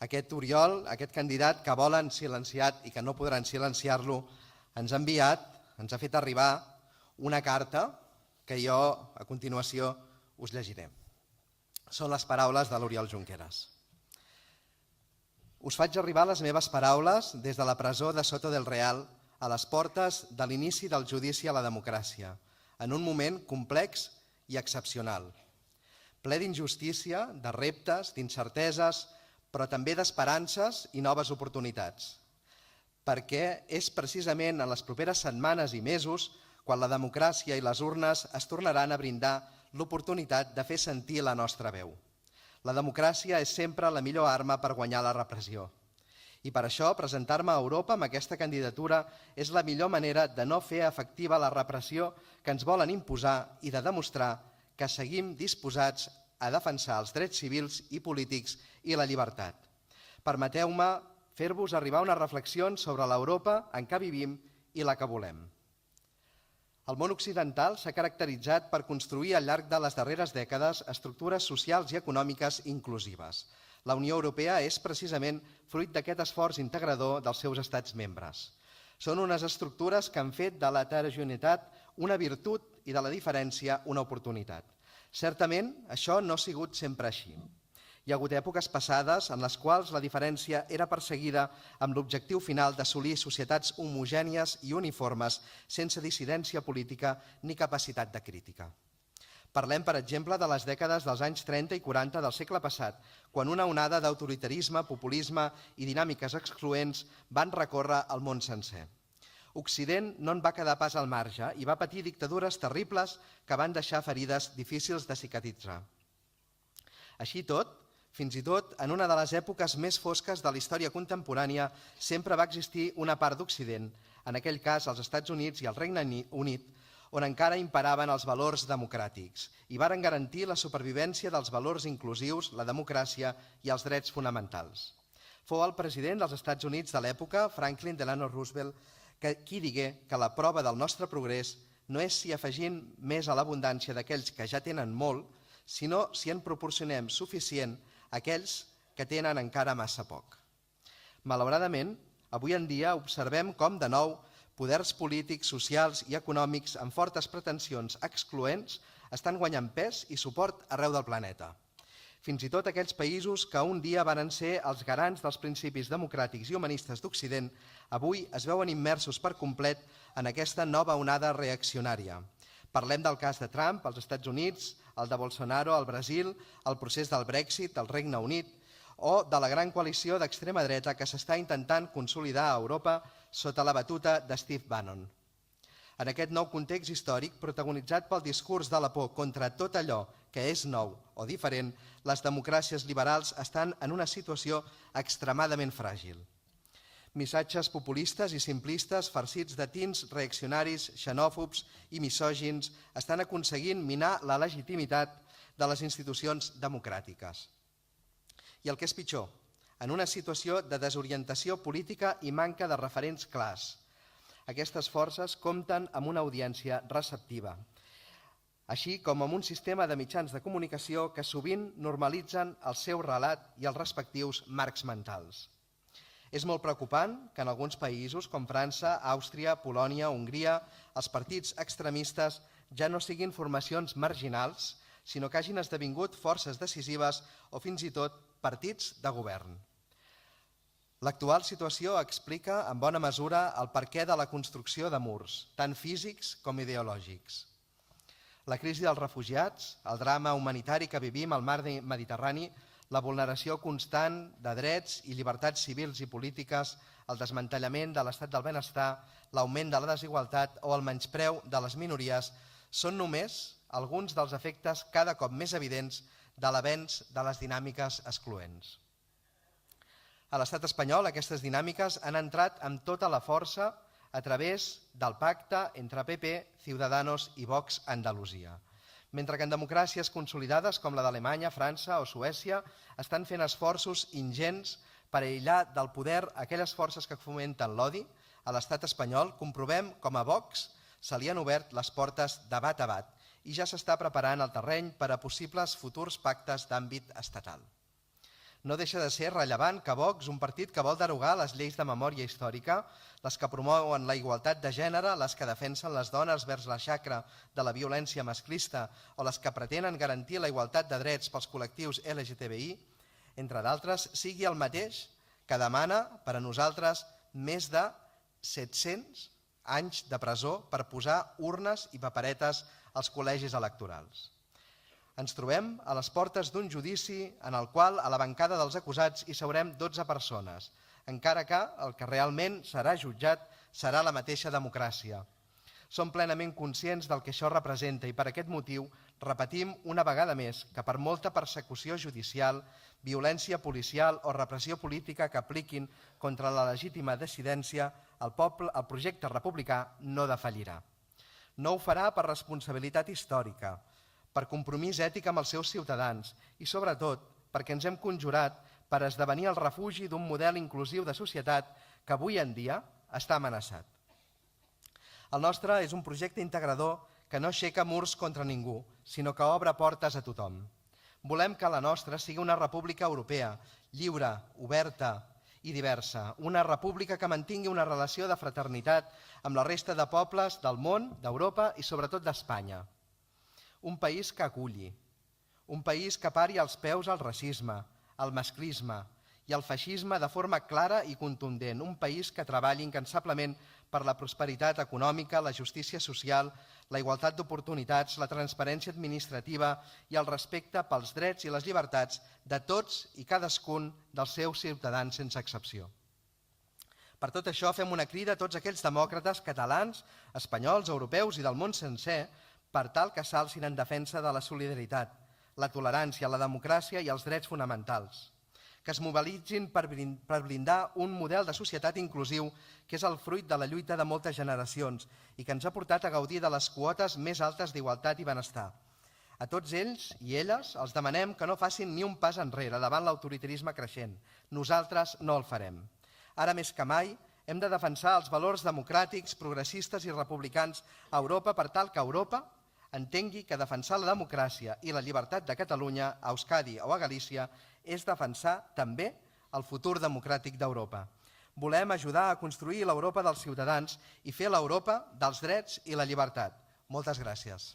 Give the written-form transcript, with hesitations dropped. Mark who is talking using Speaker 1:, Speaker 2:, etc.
Speaker 1: Aquest Oriol, aquest candidat que volen silenciat i que no podran silenciar-lo, ens ha fet arribar una carta que jo a continuació us llegiré. Són les paraules de l'Oriol Junqueras. Us faig arribar les meves paraules des de la presó de Soto del Real a les portes de l'inici del judici a la democràcia, en un moment complex i excepcional, ple d'injustícia, de reptes, d'incerteses, però també d'esperances i noves oportunitats. Perquè és precisament en les properes setmanes i mesos quan la democràcia i les urnes es tornaran a brindar l'oportunitat de fer sentir la nostra veu. La democràcia és sempre la millor arma per guanyar la repressió. I per això presentar-me a Europa amb aquesta candidatura és la millor manera de no fer efectiva la repressió que ens volen imposar i de demostrar que seguim disposats a defensar els drets civils i polítics i la llibertat. Permeteu-me fer-vos arribar unes reflexions sobre l'Europa en què vivim i la que volem. El món occidental s'ha caracteritzat per construir al llarg de les darreres dècades estructures socials i econòmiques inclusives. La Unió Europea és precisament fruit d'aquest esforç integrador dels seus estats membres. Són unes estructures que han fet de l'heterogeneïtat una virtut i de la diferència una oportunitat. Certament, això no ha sigut sempre així. Hi ha hagut èpoques passades en les quals la diferència era perseguida amb l'objectiu final d'assolir societats homogènies i uniformes sense dissidència política ni capacitat de crítica. Parlem, per exemple, de les dècades dels anys 30 i 40 del segle passat, quan una onada d'autoritarisme, populisme i dinàmiques excloents van recórrer el món sencer. Occident no en va quedar pas al marge i va patir dictadures terribles que van deixar ferides difícils de cicatritzar. Així tot, fins i tot en una de les èpoques més fosques de la història contemporània, sempre va existir una part d'Occident, en aquell cas els Estats Units i el Regne Unit, on encara imperaven els valors democràtics i varen garantir la supervivència dels valors inclusius, la democràcia i els drets fonamentals. Fou el president dels Estats Units de l'època, Franklin Delano Roosevelt, qui digué que la prova del nostre progrés no és si afegim més a l'abundància d'aquells que ja tenen molt, sinó si en proporcionem suficient a aquells que tenen encara massa poc. Malauradament, avui en dia observem com, de nou, poders polítics, socials i econòmics amb fortes pretensions excloents estan guanyant pes i suport arreu del planeta. Fins i tot aquells països que un dia varen ser els garants dels principis democràtics i humanistes d'Occident, avui es veuen immersos per complet en aquesta nova onada reaccionària. Parlem del cas de Trump als Estats Units, el de Bolsonaro al Brasil, el procés del Brexit al Regne Unit o de la gran coalició d'extrema dreta que s'està intentant consolidar a Europa sota la batuta de Steve Bannon. En aquest nou context històric, protagonitzat pel discurs de la por contra tot allò que és nou o diferent, les democràcies liberals estan en una situació extremadament fràgil. Missatges populistes i simplistes farcits de tints reaccionaris, xenòfobs i misògins estan aconseguint minar la legitimitat de les institucions democràtiques. I el que és pitjor, en una situació de desorientació política i manca de referents clars. Aquestes forces compten amb una audiència receptiva, així com amb un sistema de mitjans de comunicació que sovint normalitzen el seu relat i els respectius marcs mentals. És molt preocupant que en alguns països com França, Àustria, Polònia, Hongria, els partits extremistes ja no siguin formacions marginals, sinó que hagin esdevingut forces decisives o fins i tot partits de govern. L'actual situació explica en bona mesura el perquè de la construcció de murs, tant físics com ideològics. La crisi dels refugiats, el drama humanitari que vivim al mar Mediterrani, la vulneració constant de drets i llibertats civils i polítiques, el desmantellament de l'estat del benestar, l'augment de la desigualtat o el menyspreu de les minories són només alguns dels efectes cada cop més evidents de l'avenç de les dinàmiques excloents. A l'estat espanyol aquestes dinàmiques han entrat amb tota la força a través del pacte entre PP, Ciudadanos i Vox a Andalusia. Mentre que en democràcies consolidades com la d'Alemanya, França o Suècia estan fent esforços ingents per aïllar del poder aquelles forces que fomenten l'odi, a l'estat espanyol comprovem com a Vox se li han obert les portes de bat a bat i ja s'està preparant el terreny per a possibles futurs pactes d'àmbit estatal. No deixa de ser rellevant que Vox, un partit que vol derogar les lleis de memòria històrica, les que promouen la igualtat de gènere, les que defensen les dones vers la xacra de la violència masclista o les que pretenen garantir la igualtat de drets pels col·lectius LGTBI, entre d'altres, sigui el mateix que demana per a nosaltres més de 700 anys de presó per posar urnes i paperetes als col·legis electorals. Ens trobem a les portes d'un judici en el qual a la bancada dels acusats hi seurem 12 persones, encara que el que realment serà jutjat serà la mateixa democràcia. Som plenament conscients del que això representa i per aquest motiu repetim una vegada més que per molta persecució judicial, violència policial o repressió política que apliquin contra la legítima dissidència, el projecte republicà no defallirà. No ho farà per responsabilitat històrica, per compromís ètic amb els seus ciutadans i, sobretot, perquè ens hem conjurat per esdevenir el refugi d'un model inclusiu de societat que avui en dia està amenaçat. El nostre és un projecte integrador que no aixeca murs contra ningú, sinó que obre portes a tothom. Volem que la nostra sigui una república europea, lliure, oberta i diversa, una república que mantingui una relació de fraternitat amb la resta de pobles del món, d'Europa i sobretot d'Espanya. Un país que aculli, un país que pari als peus al racisme, al masclisme i al feixisme de forma clara i contundent, un país que treballi incansablement per la prosperitat econòmica, la justícia social, la igualtat d'oportunitats, la transparència administrativa i el respecte pels drets i les llibertats de tots i cadascun dels seus ciutadans sense excepció. Per tot això fem una crida a tots aquells demòcrates catalans, espanyols, europeus i del món sencer per tal que s'alcin en defensa de la solidaritat, la tolerància, la democràcia i els drets fonamentals, que es mobilitzin per blindar un model de societat inclusiu que és el fruit de la lluita de moltes generacions i que ens ha portat a gaudir de les quotes més altes d'igualtat i benestar. A tots ells i elles els demanem que no facin ni un pas enrere davant l'autoritarisme creixent. Nosaltres no el farem. Ara més que mai hem de defensar els valors democràtics, progressistes i republicans a Europa per tal que Europa entengui que defensar la democràcia i la llibertat de Catalunya, a Euskadi o a Galícia és defensar també el futur democràtic d'Europa. Volem ajudar a construir l'Europa dels ciutadans i fer l'Europa dels drets i la llibertat. Moltes gràcies.